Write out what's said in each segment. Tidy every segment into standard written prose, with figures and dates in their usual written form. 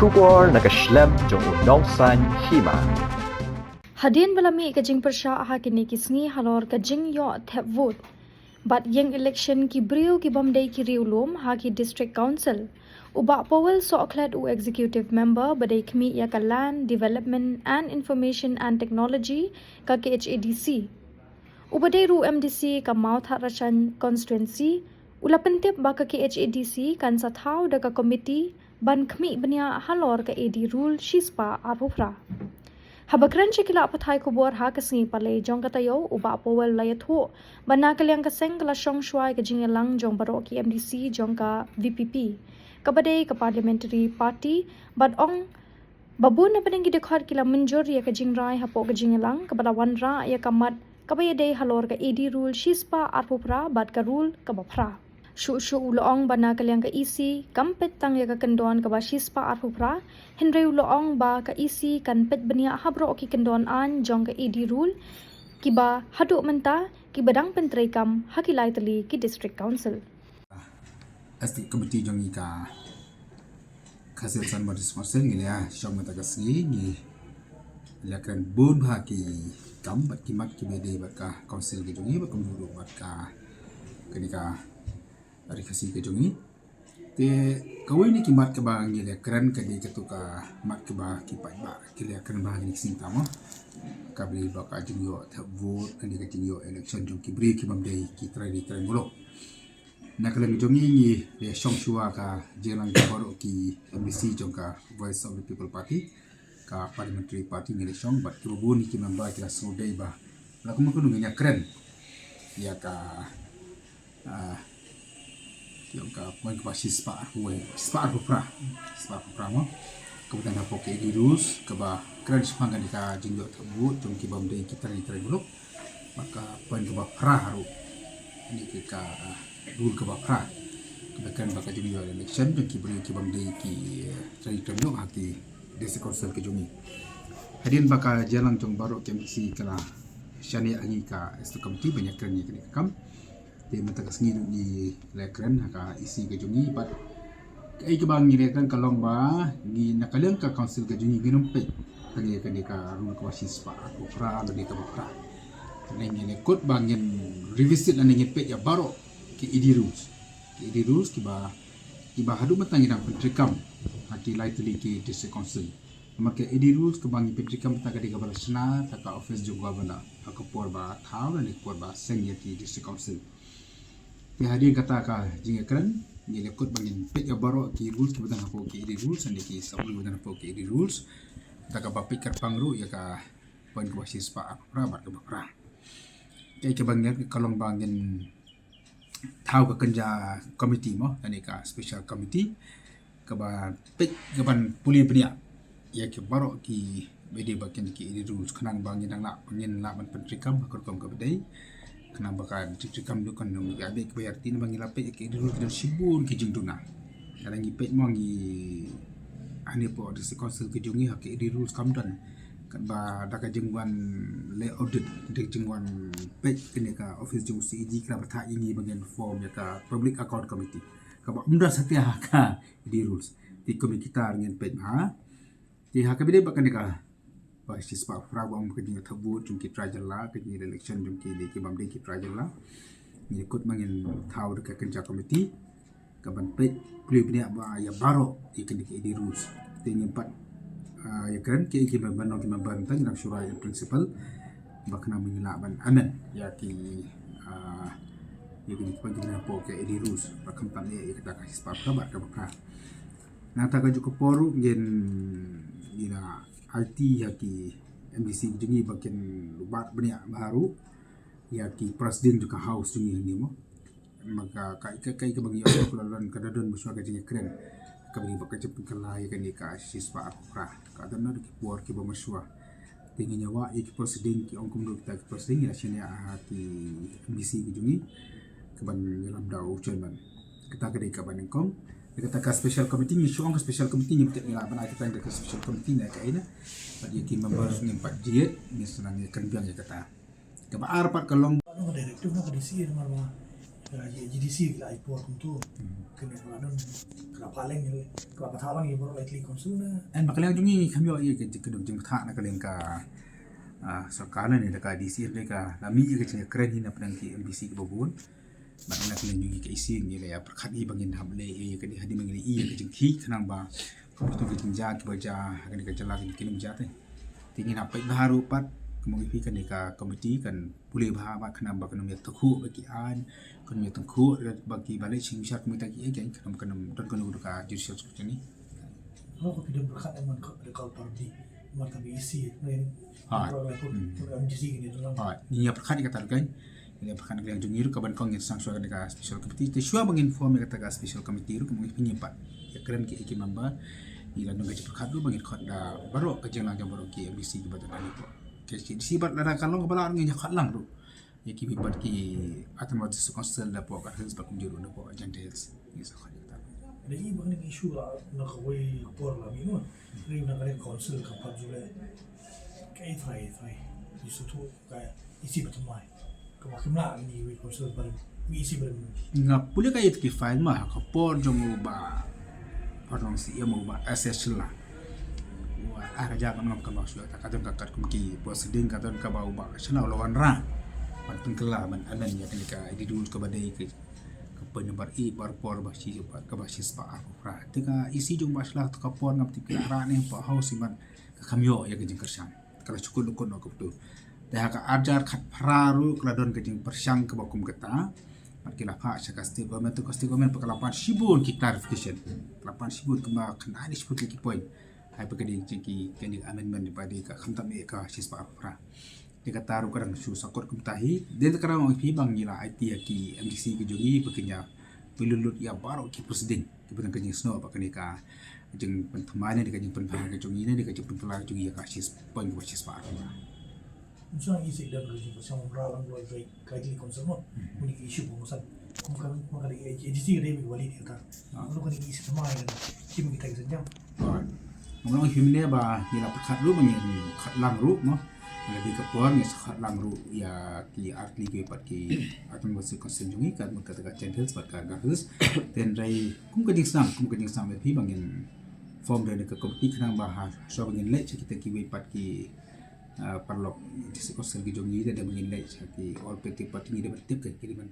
Shubor nakaslem jong unongsan hima. Hadin balami kajing persya aha kini kisngi halor kajing yo thep vote. But yang election ki brio ki bamdai ki riulum ha ki district council. Uba powel so oklat u executive member badai kmi ya ka land development and information and technology ka KHADC. Ubadai ru MDC ka Mount Harachan constituency ulapentip ba ka KHADC kan sathau da ka committee ban kmi bania halor ka AD rule shispa arufra. Habakran chikila pathai kubor ha kasngi palay jong katayo uba powel layat ho bana kalyang kaseng kala shong shwai ka jingelang jong baro ki MDC jong ka VPP kabadai ka parliamentary party but ong babun na panengi dekhar kila menjur ya ka jingrai hapo ka jingelang kabala wanra ya kamat kabaya day halor ka AD rule shispa arpupra but ka rule ka bapra shu uloong bana kalyang ka isi kampet tang ya ka kendon ka ba shispa arpupra henry uloong ba ka isi kan pet bania habro ki kendon an jong ka AD rule kiba hadu menta ki badang pentrai kam hakilai tali ki district council Asti komiti jong ika kasil san modis mosen ngile ya syom mata kasngi ni lakan bun bha ki kam bat ki mat ki bede baka council ki jongi bakum huru baka kenika ari kasi ki jongi te kawai ni ki mat ke bang ngile kran ka di ketuka mat ke ba ki pai ba ki le kan ba ni sing tamo kabli baka jingyo ta vote ani ka jingyo election jong ki bri ki bamdai ki trai mulo nakalang jongi ni le shong shua ka jelang ka baro ki MBC jong ka Voice of the People Party ka parliamentary party ni le shong bat kubu ni ki member kila sodai ba la kuma kunu nya kren ya ka yung ka poin ka spa mo kemudian apa ke dirus ke ba kren sepangan ka jingyo tabu jong ki bamdai kita ni buluk maka poin ke ba haru ini ka dulu ke bakra kebekan bakal jadi election dan kibri kibam di ki cari ternyok hati desa konsel ke jungi hadirin bakal jalan jong baru KMC kala syani angi ka estu komiti banyak keren ni kini kam di mata kasngi ni lekren ka isi ke jungi bat kai ke bang ni lekren kalong ba ni nakaleng ka konsel ke jungi ginum pe kani kani ka rul ka wasis pa aku pra dari ka bakra ni lekut bangin revisit dan ni pe ya baru ki ED rules ki ba hadu matang ina pentrikam hati lai tuli ki district council maka ED rules ke bangi pentrikam ta kadi ka balasna ta ka office juga bana ka por ba thau ni por ba seng ya ki district council ti hadi kata ka jinga kran ni lekut bangin pet ya baro ki rules ki batang hapo ki ED rules andi ki sabul batang hapo ki ED rules ta ka ba pikir pangru ya ka poin ko basis pa pra ba ka pra kai ke bangin kalong bangin tahu ke kerja komiti mo ani ka special committee ke ba pek ke ban puli benia ya ke baro ki bede bakin ki ini rules kenang bangin nang la pengin la ban pentrikam ka kom ka bedai kenang bakan pentrikam du kan nang ya be ke bayar tin bangin la pek ki ini rules ke sibun ki jingduna kadang ki pek mo ngi ani po di council ke jungi ha ki ini rules kam dan kan ba daka jengwan le audit de jengwan page kini ka office jeng CEG ka batha ini bagian form ya ka public account committee ka ba umda satya ka di rules di komiti kita ngin page ha di ha ka bide bakan ka ba sis pa fra wa um ka jeng thabu jung ki trajala ka jeng election jung ki de ki bam de ki trajala ni kut mangin thau de ka kerja committee ka ban page plebnya ba ya baro di kini di rules di empat ya keren ki member tentang nak syura yang principal bakna mengilaban amen ya ki ya ki pagina po ke edi rules bakam tamne ya kita kasih sebab kabar ka baka na ta ka juko poru gen ina IT ya ki MDC jungi bagian lubat benia baru ya ki presiden juga house jungi ni mo maka kai ke bagi aku laluan kadadon muswa ka jingi keren kami bekerja pengkalai kan ika siswa akra kadang ada kipuar ki bamaswa tinggi nyawa iki presiden ki ongkum do kita presiden ya sini ki MBC ki jungi keban dalam dau chairman kita kedai ka banengkom kita ka special committee ni syong special committee ni betul ngila ban kita ka special committee na ka ina bagi ki members ni 4 jiet ni senang kan biang ya kata ka ba arpat kalong direktif na kadisi marma GDC la ipor kuntu kena kadon kena paling ni kena pathalang ni boro likely konsul na an bakalang jungi kami ye ke keduk jeng tha na kaleng ka sarkar ni ka DC ni ka lami ye ke keren ni na pedang ki MBC ke bobun bakna kaleng jungi ke isi ni le ya perkhat i bangin hamle ye ke di hadi mangni i ke jeng ki khanang ba ko to ke jinja ke baja kan ke jala ke kinim jate tingin apa baru pat kemudian kan ka komiti kan boleh bahaba khanam ba kanam ya takhu bagi an kan ya takhu bagi balik sing syar komita ki kan kanam don kan ka judicial scrutiny lo ko pidon berkat aman ko dekal parti mata bi isi ni Ah. boro GDC ni dalam ni ya perkhat kata kan ini perkhat yang jungir ka ban kong yang sang suara ka special committee te shua bangin form kata ka special committee ru kemudian penyipat ya keren ki iki member ila no gaji perkhat ru bangin khot da baro ka jeng lang baro ki MBC ki badan ani ko ke si bat la kalong kepala ngi khat lang ru ya ki bat ki atan wat su consel da po ka hils ba kum jiru no po agents ni sa khat kata ada i bang ni isu la na kawai por la mi no ni na kare konsul ka pa jule kai thai isu tu ka isi batumai ka wakimla ni wi konsul bar mi isi bar ngap pule ka yet ki file ma ka por jong ba pardon si ya mo ba SS la wa ara ja kan ngam kan ba su ta ka don ka kat kum ki proceeding ka don ka ba ba chana lawan ra pan pengkela man anan ya kan ka di dul ka badai ke penyebar i par por ba si ba ka ba si spa ra te ka isi jong ba sla ka por ngam ti ra ne pa haus siman ka kamyo ya ke jeng kersan kala cukul ko no ko tu dah ka ajar khat phraru kladon ke jeng persyang ke bakum keta Markila pak saya kasih government tu kasih government perkelapan sibun ki clarification kelapan sibun kema kena ada sebut ki point hai pekedi ki kini amendment daripada ka khantam ka sispa afra dia kata ru kadang su sakot kumtahi dia sekarang orang pi bang gila IT ki MDC ki jogi pekenya pilulut ya baru ki presiden ki benang kenyang snow apa kini ka jeng pentemane di kanyang penpang ke jogi ni di kanyang penpang jogi ya ka point ka sispa afra Misalnya isi dan kerja bersama meralang dua kaji konser no, unik isu pengusaha. Kemudian mengenai edisi dia bagi dia kata, kalau kan isi sama yang kita kita saja. Ngomong himne ba gila perkhat lu mangin khat lang ru no lebih ke pon nges khat lang ru ya ki artli ke pat ki atun wasi konsen jungi kan mun kata ka channels pat ka garus ten rai kum ka jing sam lebih bangin form dari ke komiti kena bahas so bangin le kita ki we pat ki parlok disi konsen ki jungi dan bangin le ki all peti pat ni de tip ke ki man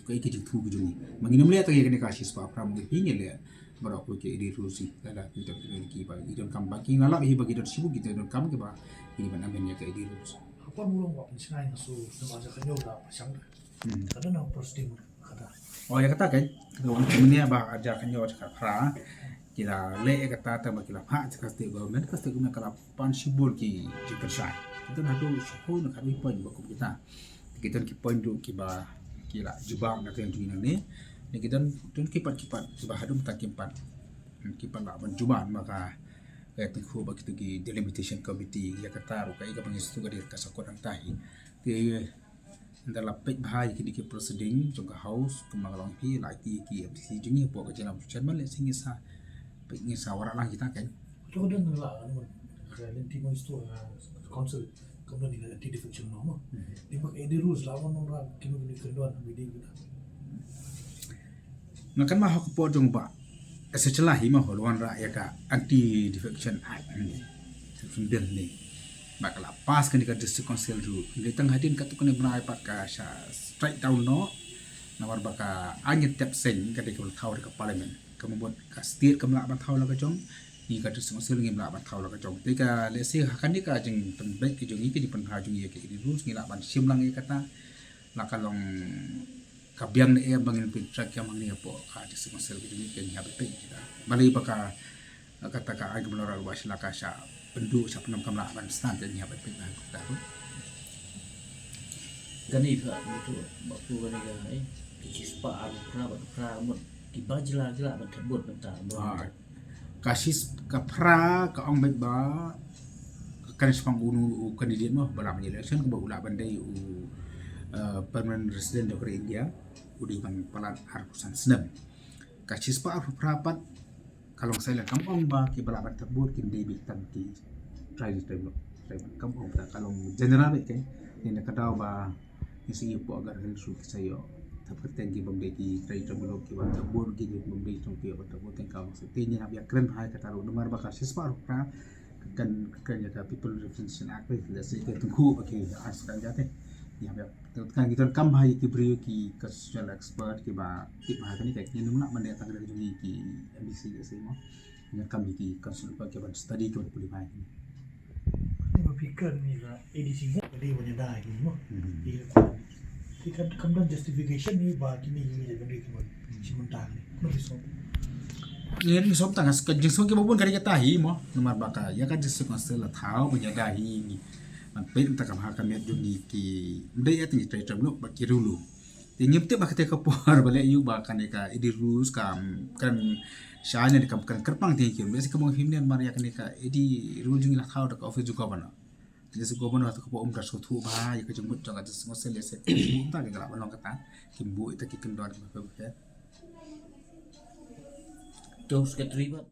ka ki jing thu ki jungi mangin mle ta ke ka sis pa pram ki pingel le baru aku ke di rusi ada kita ki ba idon kam ba ki ngala hi bagi dot sibu kita don kam ke ba ini mana amenya ke di rusi Apa mulung wak misalnya nasu nama aja kan yoga pasang. Karena nama prosedur kata. oh ya kata kan kalau kemudian ba aja kan yo ka pra kila le kata ta ba kila pa kasti government kala pan sibul ki persai itu nado sipo na kami point ba ko kita ki point do ki ba kila jubang na kan jungina ni ni kita tun kipat ba hadum ta kipat la ban juban maka kaya tengku ba kitu ki delimitation committee ya kata ru kai ka pangis tu ka dir ka sakot ang tahi ti ndala pek bahai ki di proceeding jong ka house kumangalong pi la ki MTC jungi po ka jalam chairman le singi sa pek ni sa wara lang kita kan Kalau dan nela, kalau nanti mau itu konsul kemudian di defection nama. Di mak edi rules lawan orang kini kini keduan bidi kita. ngakan mah ko po jong ba setelah hima holwan ra ya ka anti defection act ni bill ni bakala pas kan ka district council ru ni tang hadin ka tu kan brai pat ka sha straight down no nawar baka anyet tep sen ka de ko thau ka parliament kemudian ka state kamla ban thau la ka jong ni ka district council ngim la ban thau la ka jong te ka le se kan ni ka jeng pen baik ki jong ki di pen ha jong ye ki di rules ngi la ban sim lang ye kata la kalong kabiang ni bangin pitrak yang mangni po ka di semasel gitu kan habi pe bali baka kata ka ay gumlora wa sila ka sa pendu sa penam kamla ban stand dan habi pe na ko tahu gani ka itu bakku gani ka kispa pra mut kibajla jela ban terbut bentar kasis ka pra ka ong bet ba kan sepang unu kandidat no bala election ko ula bandai permanent resident dari India udi bang palat harusan senam kasis pa rapat kalau saya lihat kampung ba ki balaban terbut kin debi tanti try kampung ba kalau general kan ni nak tahu ba isi ipo agar hensu sayo terperten ki bamde ki trai terbulo ki wat terbun ki bamde trong ki wat terbun tengkau maksudnya habis keren hai kata ru nomor bakal siswa ru pra kan ya people representation act le se ke tungku bagi as kan jate ya habis kan kita kam hai ki brio ki social expert ki ba tip ha kan ni kayak ni nak mande tak dari ni ki ambisi se mo yang kami ki konsul pa ki ban study ki boleh mai Ini berfikir ni lah edisi mo dia punya dah ini mo. Dia kan kemudian justification ni bagi ni jadi benda kemudian si mentang ni. Kenapa so? Ni som tang as kajing so ki babun kari kata hi mo nomor baka ya kan jesu konsul la thau punya dah hi ni man pen tak kam ha kan met juni ki ndai ati trai terbulo ba ki rulu ti nyepte ba kate kapor bale yu ba kan ka edi rules kam kan shanya kam kan kerpang ti ki besi kam himne mar ya kan ka edi rule jung la thau da office ju ko bana jesu ko bana to ko ka so thu ba ya ka jumut jang jesu ko sele se bu ta ka la balong kata kimbu ita ki kendor ba ba Terus ke terlibat